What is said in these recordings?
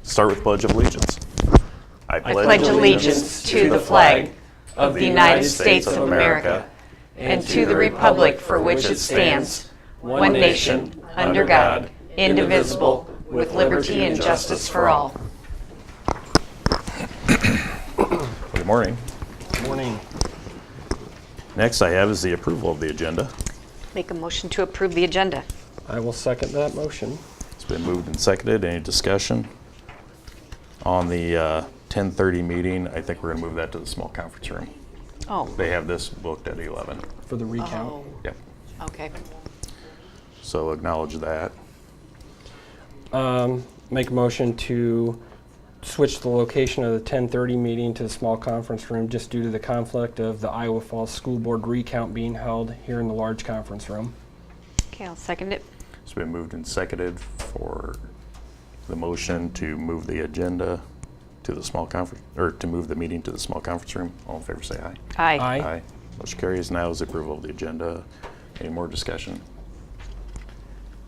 Start with Pledge of Allegiance. I pledge allegiance to the flag of the United States of America and to the republic for which it stands, one nation, under God, indivisible, with liberty and justice for all. Good morning. Good morning. Next I have is the approval of the agenda. Make a motion to approve the agenda. I will second that motion. It's been moved and seconded. Any discussion? On the 10:30 meeting, I think we're going to move that to the small conference room. Oh, They have this booked at 11. For the recount. oh, Yep. okay. So acknowledge that. Make a motion to switch the location of the 10:30 meeting to the small conference room just due to the conflict of the Iowa Falls School Board recount being held here in the large conference room. Okay, I'll second it. It's been moved and seconded for the motion to move the agenda to the small conference, or to move the meeting to the small conference room. All in favor say aye. Aye. Aye. Motion carries. Now is approval of the agenda. Any more discussion?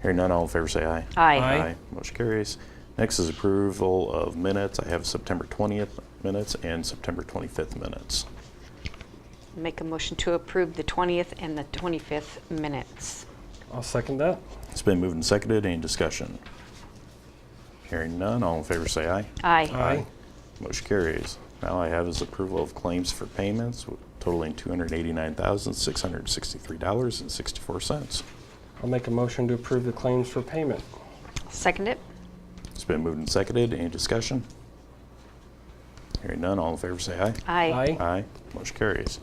Hearing none, all in favor say aye. Aye. Aye. Motion carries. Next is approval of minutes. I have September 20th minutes and September 25th minutes. Make a motion to approve the 20th and the 25th minutes. I'll second that. It's been moved and seconded. Any discussion? Hearing none, all in favor say aye. Aye. Aye. Motion carries. Now I have is approval of claims for payments totaling $289,663.64. I'll make a motion to approve the claims for payment. Second it. It's been moved and seconded. Any discussion? Hearing none, all in favor say aye. Aye. Aye. Aye. Motion carries.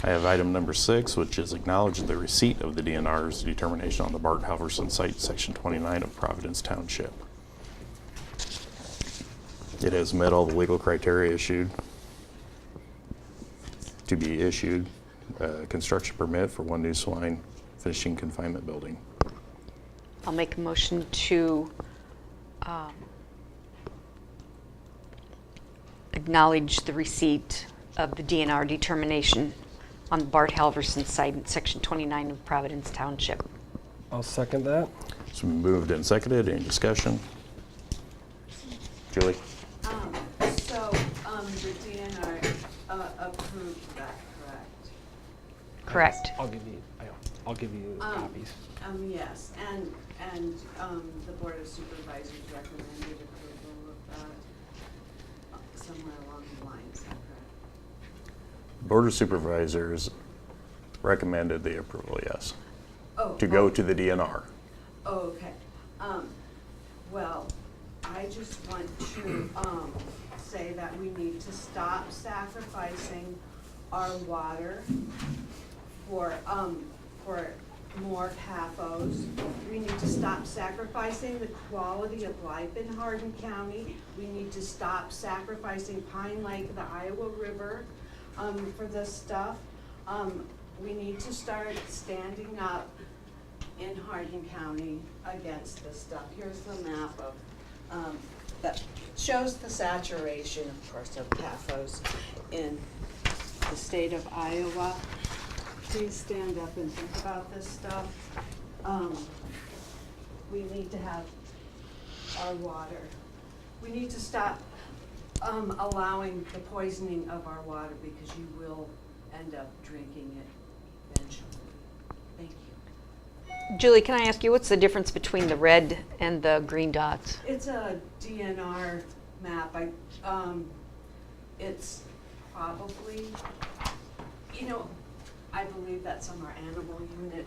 I have item number 6, which is acknowledge the receipt of the DNR's determination on the Bart Halverson site, Section 29 of Providence Township. It has met all the legal criteria to be issued a construction permit for one new swine finishing confinement building. I'll make a motion to acknowledge the receipt of the DNR determination on the Bart Halverson site in Section 29 of Providence Township. I'll second that. It's been moved and seconded. Any discussion? Julie? The DNR approved that, correct? Correct. I'll give you copies. Yes, and the Board of Supervisors recommended approval of that somewhere along the lines, is that correct? Board of Supervisors recommended the approval, yes, Oh, to go to the DNR. Oh, okay. Well, I just want to say that we need to stop sacrificing our water for more CAFOs. We need to stop sacrificing the quality of life in Hardin County. We need to stop sacrificing Pine Lake, the Iowa River, for this stuff. We need to start standing up in Hardin County against this stuff. Here's the map of that shows the saturation, of course, of CAFOs in the state of Iowa. Please stand up and think about this stuff. We need to have our water. We need to stop allowing the poisoning of our water because you will end up drinking it eventually. Thank you. Julie, can I ask you, what's the difference between the red and the green dots? It's a DNR map. It's probably, I believe that some are animal unit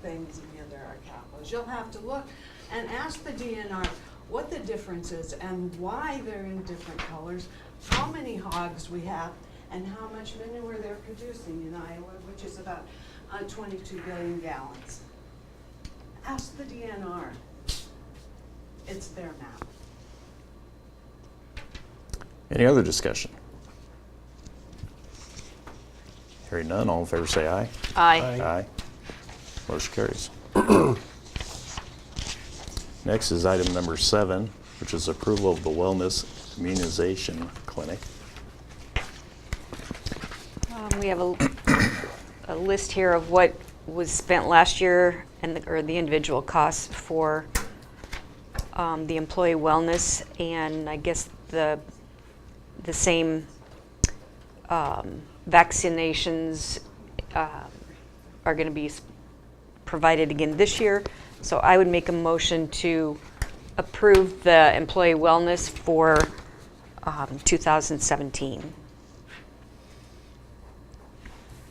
things and the other are CAFOs. You'll have to look and ask the DNR what the difference is and why they're in different colors, how many hogs we have, and how much manure they're producing in Iowa, which is about 22 billion gallons. Ask the DNR. It's their map. Any other discussion? Hearing none, all in favor say aye. Aye. Aye. Motion carries. Next is item number 7, which is approval of the wellness immunization clinic. We have a list here of what was spent last year and the individual costs for the employee wellness, and I guess the same vaccinations are going to be provided again this year. So I would make a motion to approve the employee wellness for 2017.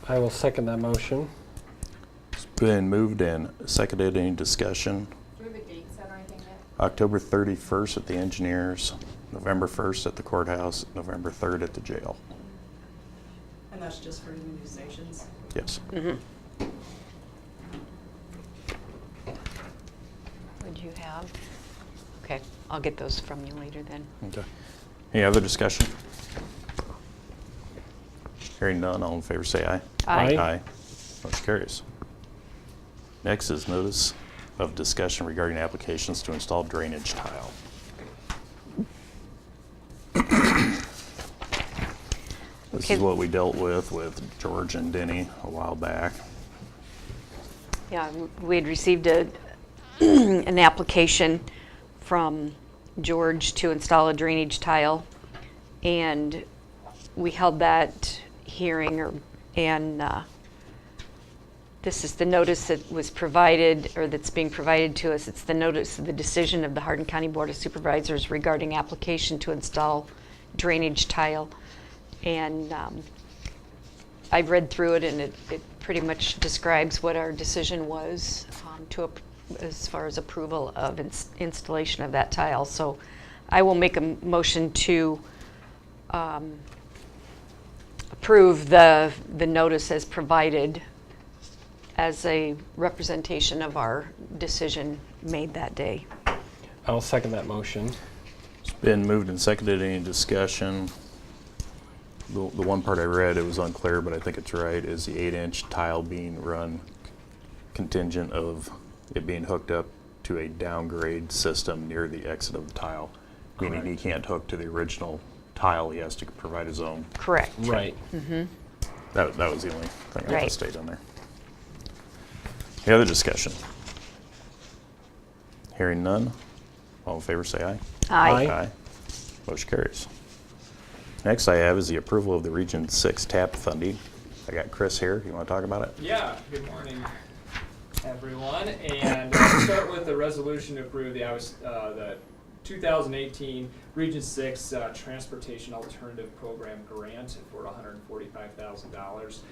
I will second that motion. It's been moved and seconded. Any discussion? Do we have a date set or anything yet? October 31st at the engineers, November 1st at the courthouse, November 3rd at the jail. And that's just for immunizations? Yes. Would you have? Okay, I'll get those from you later then. Okay. Any other discussion? Hearing none, all in favor say aye. Aye. Aye. Motion carries. Next is notice of discussion regarding applications to install drainage tile. This Okay. is what we dealt with George and Denny a while back. Yeah, we had received an application from George to install a drainage tile, and we held that hearing, and this is the notice that was provided, or that's being provided to us. It's the notice of the decision of the Hardin County Board of Supervisors regarding application to install drainage tile. And I've read through it, and it pretty much describes what our decision was as far as approval of installation of that tile. So I will make a motion to approve the notice as provided as a representation of our decision made that day. I'll second that motion. It's been moved and seconded. Any discussion? The one part I read, it was unclear, but I think it's right, is the 8-inch tile being run contingent of it being hooked up to a downgrade system near the exit of the tile, meaning he can't hook to the original tile. He has to provide his own. Correct. Right. That was the only thing I Right. want to state on there. Any other discussion? Hearing none, all in favor say aye. Aye. Aye. Aye. Motion carries. Next I have is the approval of the Region 6 TAP funding. I got Chris here. You want to talk about it? Yeah, good morning, everyone. And we'll start with the resolution to approve the 2018 Region 6 Transportation Alternative Program grant for $145,000.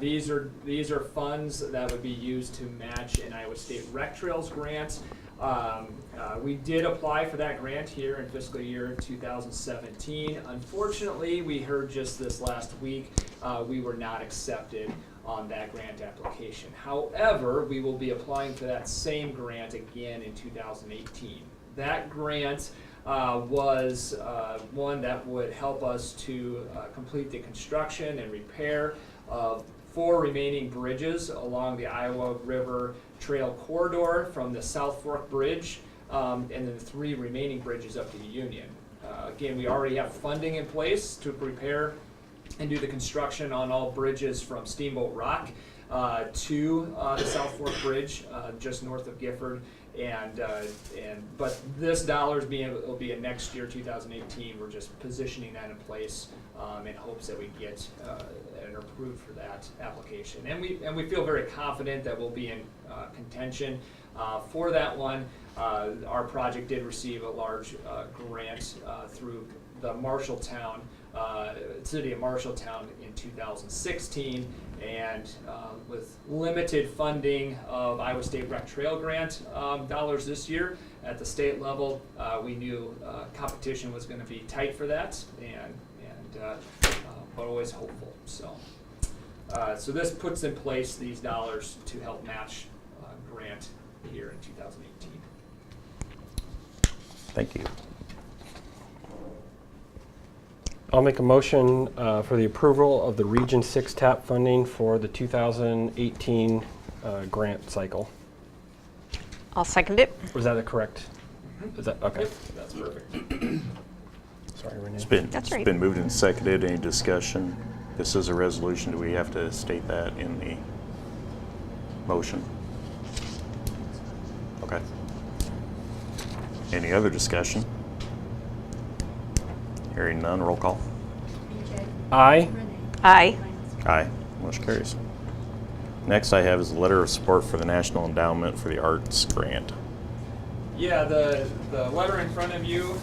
These are funds that would be used to match an Iowa State Rec Trails grant. We did apply for that grant here in fiscal year 2017. Unfortunately, we heard just this last week we were not accepted on that grant application. However, we will be applying for that same grant again in 2018. That grant was one that would help us to complete the construction and repair of 4 remaining bridges along the Iowa River Trail corridor from the South Fork Bridge, and then the 3 remaining bridges up to the Union. Again, we already have funding in place to prepare and do the construction on all bridges from Steamboat Rock to the South Fork Bridge, just north of Gifford. But this dollars will be in next year, 2018. We're just positioning that in place in hopes that we get and are approved for that application. And we feel very confident that we'll be in contention for that one. Our project did receive a large grant through the Marshalltown, city of Marshalltown in 2016, and with limited funding of Iowa State Rec Trail grant dollars this year at the state level, we knew competition was going to be tight for that, but always hopeful. So this puts in place these dollars to help match grant here in 2018. Thank you. I'll make a motion for the approval of the Region 6 TAP funding for the 2018 grant cycle. I'll second it. Was that correct? Is that okay? Yep, that's perfect. Sorry, Renee. That's It's right. been moved and seconded. Any discussion? This is a resolution. Do we have to state that in the motion? Okay. Any other discussion? Hearing none, roll call. Aye. Aye. Aye. Motion carries. Next I have is a letter of support for the National Endowment for the Arts grant. Yeah, the letter in front of you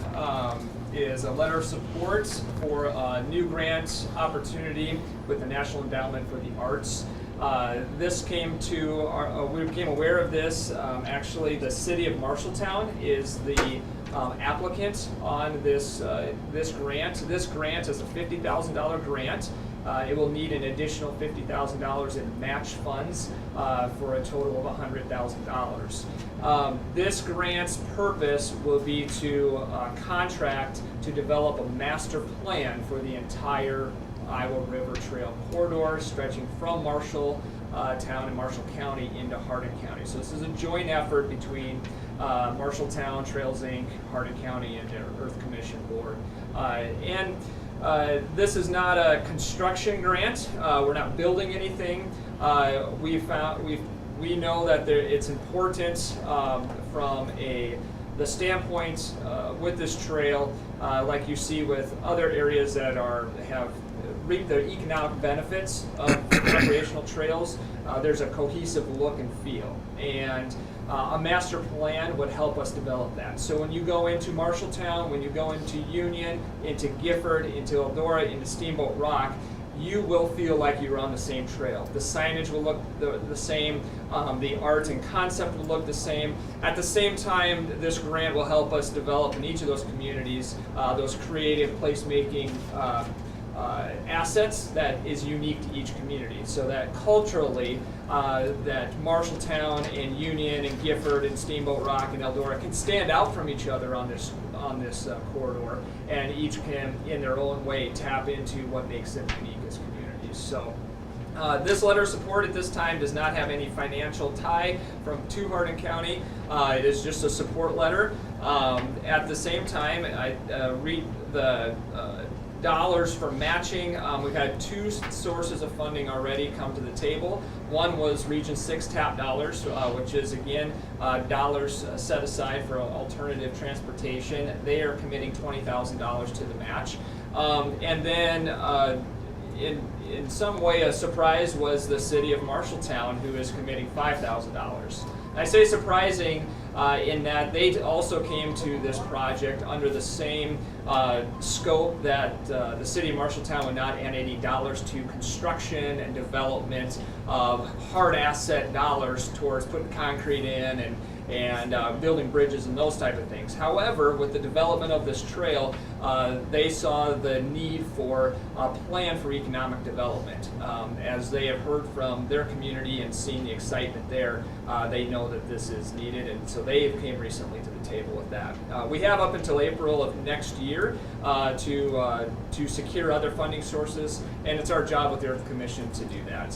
is a letter of support for a new grant opportunity with the National Endowment for the Arts. This came to we became aware of this. Actually, the city of Marshalltown is the applicant on this grant. This grant is a $50,000 grant. It will need an additional $50,000 in match funds for a total of $100,000. This grant's purpose will be to contract to develop a master plan for the entire Iowa River Trail corridor stretching from Marshalltown and Marshall County into Hardin County. So this is a joint effort between Marshalltown, Trails Inc., Hardin County, and the Earth Commission Board. This is not a construction grant. We're not building anything. We know that it's important from the standpoint with this trail, like you see with other areas that have reap the economic benefits of recreational trails. There's a cohesive look and feel, and a master plan would help us develop that. So when you go into Marshalltown, when you go into Union, into Gifford, into Eldora, into Steamboat Rock, you will feel like you're on the same trail. The signage will look the same, the art and concept will look the same. At the same time, this grant will help us develop in each of those communities those creative placemaking assets that is unique to each community, so that culturally that Marshalltown and Union and Gifford and Steamboat Rock and Eldora can stand out from each other on this corridor, and each can in their own way tap into what makes them unique as communities. So this letter of support at this time does not have any financial tie to Hardin County. It is just a support letter. At the same time, I read the dollars for matching. We've had two sources of funding already come to the table. One was Region 6 TAP dollars, which is again dollars set aside for alternative transportation. They are committing $20,000 to the match. And then in some way a surprise was the city of Marshalltown, who is committing $5,000. I say surprising in that they also came to this project under the same scope that the city of Marshalltown would not add any dollars to construction and development of hard asset dollars towards putting concrete in and building bridges and those type of things. However, with the development of this trail, they saw the need for a plan for economic development. As they have heard from their community and seen the excitement there, they know that this is needed, and so they came recently to the table with that. We have up until April of next year to secure other funding sources, and it's our job with the Earth Commission to do that.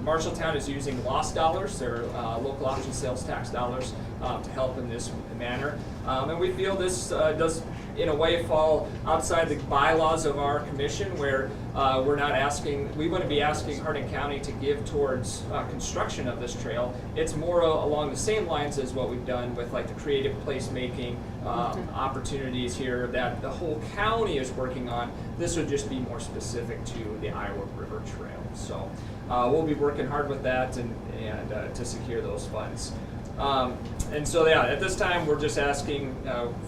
Marshalltown is using lost dollars, their local option sales tax dollars, to help in this manner. And we feel this does, in a way, fall outside the bylaws of our commission, where we're not asking, we wouldn't be asking Hardin County to give towards construction of this trail. It's more along the same lines as what we've done with like the creative placemaking opportunities here that the whole county is working on. This would just be more specific to the Iowa River Trail. So we'll be working hard with that and to secure those funds. And so yeah, at this time we're just asking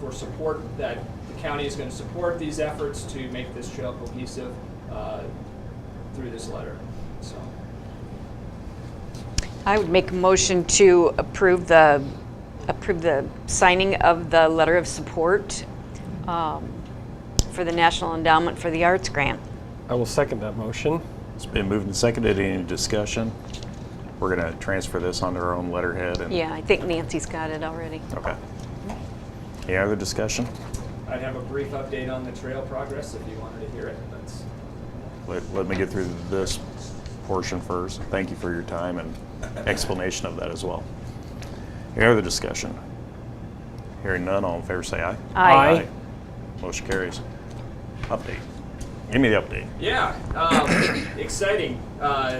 for support, that the county is going to support these efforts to make this trail cohesive through this letter. So I would make a motion to approve the signing of the letter of support for the National Endowment for the Arts grant. I will second that motion. It's been moved and seconded. Any discussion? We're going to transfer this onto our own letterhead. And Yeah, I think Nancy's got it already. Okay. Any other discussion? I'd have a brief update on the trail progress if you wanted to hear it. That's Let me get through this portion first. Thank you for your time and explanation of that as well. Any other discussion? Hearing none, all in favor say aye. Aye. Motion carries. Update. Give me the update. Yeah, exciting.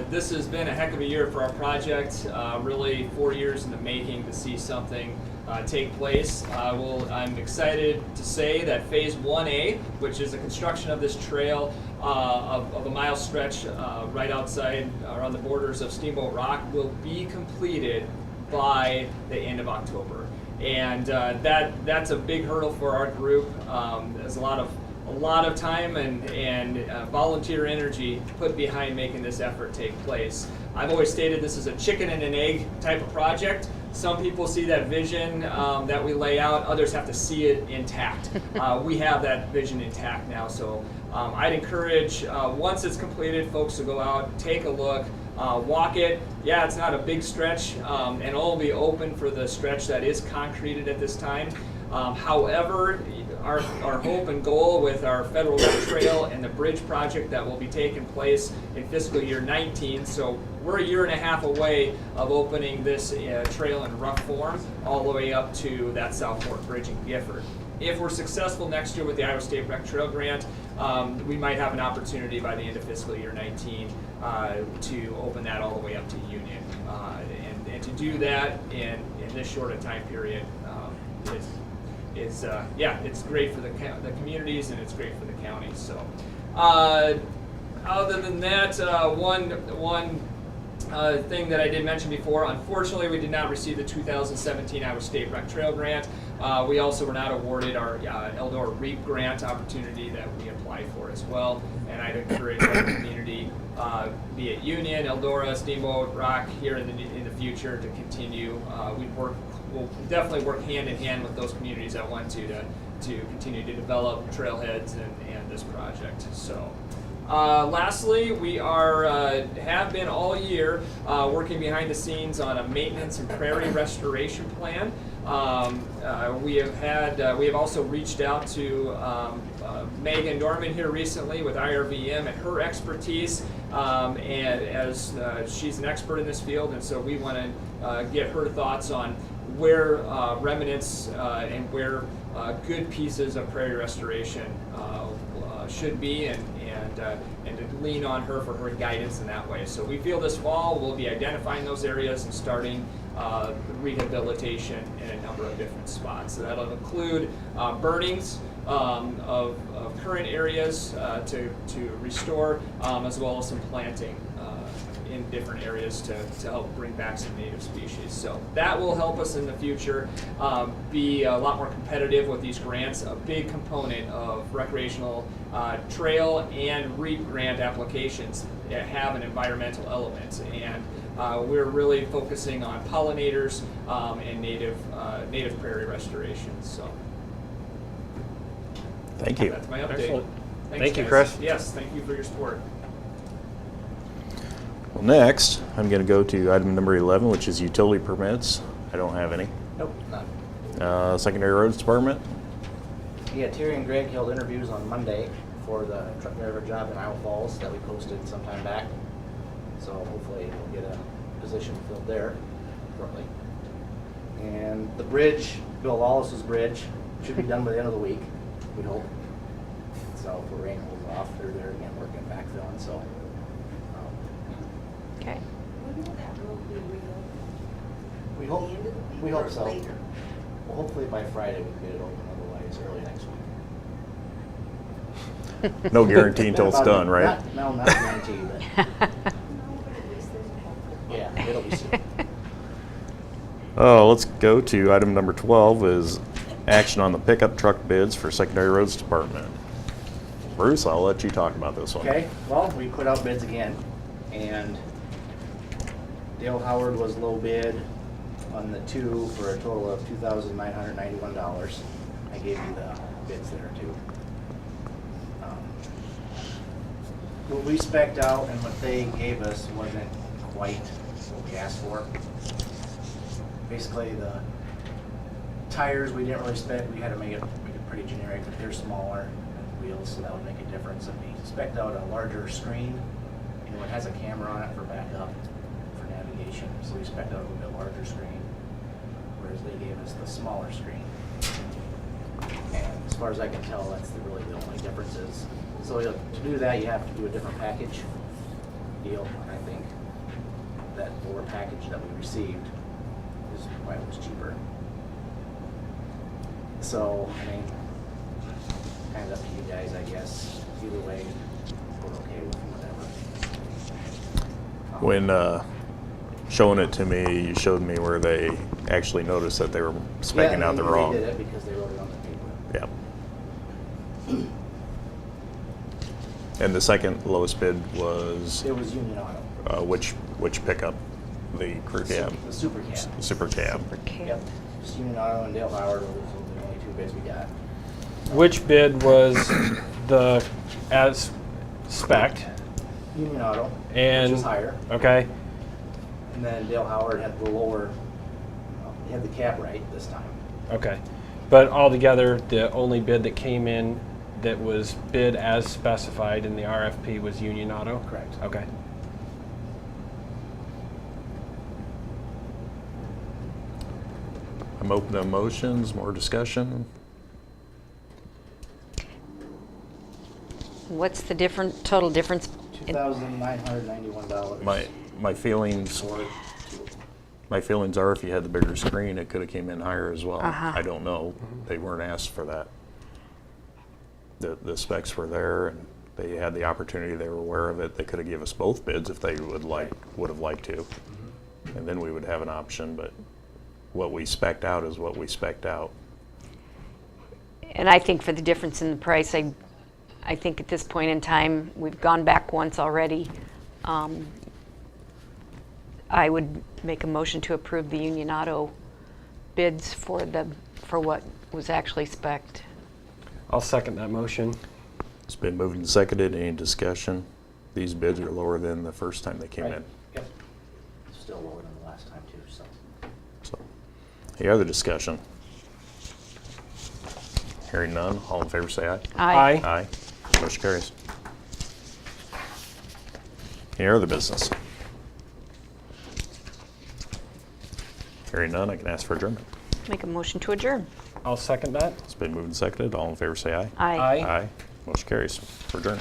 This has been a heck of a year for our project. Really 4 years in the making to see something take place. I'm excited to say that Phase 1A, which is the construction of this trail of a mile stretch right outside or on the borders of Steamboat Rock, will be completed by the end of October. And that's a big hurdle for our group. There's a lot of time and volunteer energy put behind making this effort take place. I've always stated this is a chicken and an egg type of project. Some people see that vision that we lay out, others have to see it intact. We have that vision intact now, so I'd encourage, once it's completed, folks to go out, take a look, walk it. Yeah, it's not a big stretch, and it'll be open for the stretch that is concreted at this time. However, our hope and goal with our federal road trail and the bridge project that will be taking place in fiscal year 19, so we're a year and a half away of opening this trail in rough form all the way up to that South Fork Bridge in Gifford. If we're successful next year with the Iowa State Rec Trail Grant, we might have an opportunity by the end of fiscal year 19 to open that all the way up to Union. And to do that in this short a time period it's great for the communities and it's great for the county. So, other than that, one thing that I did mention before, unfortunately, we did not receive the 2017 Iowa State Rec Trail Grant. We also were not awarded our Eldora REAP grant opportunity that we applied for as well. And I'd encourage our community, be it Union, Eldora, Steamboat, Rock, here in the future to continue. We'll definitely work hand in hand with those communities that want to continue to develop trailheads and this project. So. Lastly, we have been all year working behind the scenes on a maintenance and prairie restoration plan. We have also reached out to Megan Dorman here recently with IRVM and her expertise, and as she's an expert in this field, and so we want to get her thoughts on where remnants and where good pieces of prairie restoration should be, and to lean on her for her guidance in that way. So we feel this fall we'll be identifying those areas and starting rehabilitation in a number of different spots. So that'll include burnings of current areas to restore, as well as some planting in different areas to help bring back some native species. So that will help us in the future be a lot more competitive with these grants. A big component of recreational trail and REAP grant applications have an environmental element, and we're really focusing on pollinators and native prairie restoration. So Thank you. that's my update. Excellent. Thanks, Thank you, guys. Chris. Yes, thank you for your support. Well, next, I'm going to go to item number 11, which is utility permits. I don't have any. Nope, none. Secondary Roads Department. Yeah, Terry and Greg held interviews on Monday for the truck driver job in Iowa Falls that we posted some time back. So hopefully we'll get a position filled there shortly. And the bridge, Bill Lawless's bridge, should be done by the end of the week, we hope. So if the rain holds off, they're there again working backfilling, so. Okay. When will that road be reopened? We hope, The end of the week we hope or so. later? Well, hopefully by Friday we can get it open, otherwise early next week. No guarantee until it's done, right? No, not guaranteed, but No, but at least there's a hope. yeah, it'll be soon. Let's go to item number 12 is action on the pickup truck bids for Secondary Roads Department. Bruce, I'll let you talk about this one. Okay, well, we put out bids again, and Dale Howard was low bid on the two for a total of $2,991. I gave you the bids there too. What we spec'd out and what they gave us wasn't quite what we asked for. Basically, the tires we didn't really spec. We had to make it pretty generic, but they're smaller wheels, so that would make a difference. And we spec'd out a larger screen. You know, it has a camera on it for backup, for navigation. So we spec'd out a little bit larger screen, whereas they gave us the smaller screen. And as far as I can tell, that's really the only differences. So to do that, you have to do a different package deal. And I think that lower package that we received is why it was cheaper. So, I mean, kind of up to you guys, I guess. Either way, we're okay with whatever. When showing it to me, you showed me where they actually noticed that they were specking out the wrong. Yeah, they did it because they wrote it on the paper. Yeah. And the second lowest bid was It was Union Auto. which pickup? The crew cab, The Super Cab. super cab. Yep. Just Union Auto and Dale Howard were the only two bids we got. Which bid was the as spec'd? Union Auto, And which is higher. Okay. And then Dale Howard had the lower, he had the cab right this time. Okay. But altogether, the only bid that came in that was bid as specified in the RFP was Union Auto? Correct. Okay. I'm open to motions, more discussion. What's the total difference? $2,991. My feelings For My feelings are if you had the bigger screen, it could have came in higher as well. Uh-huh. I don't know. They weren't asked for that. The specs were there and they had the opportunity, they were aware of it. They could have given us both bids if they would have liked to. And then we would have an option, but what we spec'd out is what we spec'd out. And I think for the difference in the price, I think at this point in time, we've gone back once already. I would make a motion to approve the Union Auto bids for what was actually spec'd. I'll second that motion. It's been moved and seconded. Any discussion? These bids are lower than the first time they came Right. in. Yep. Still lower than the last time too, so. So, any other discussion? Hearing none, all in favor say aye. Aye. Aye. Motion carries. Any other business? Hearing none, I can ask for adjournment. Make a motion to adjourn. I'll second that. It's been moved and seconded. All in favor say aye. Aye. Aye. Aye. Motion carries. We're adjourned.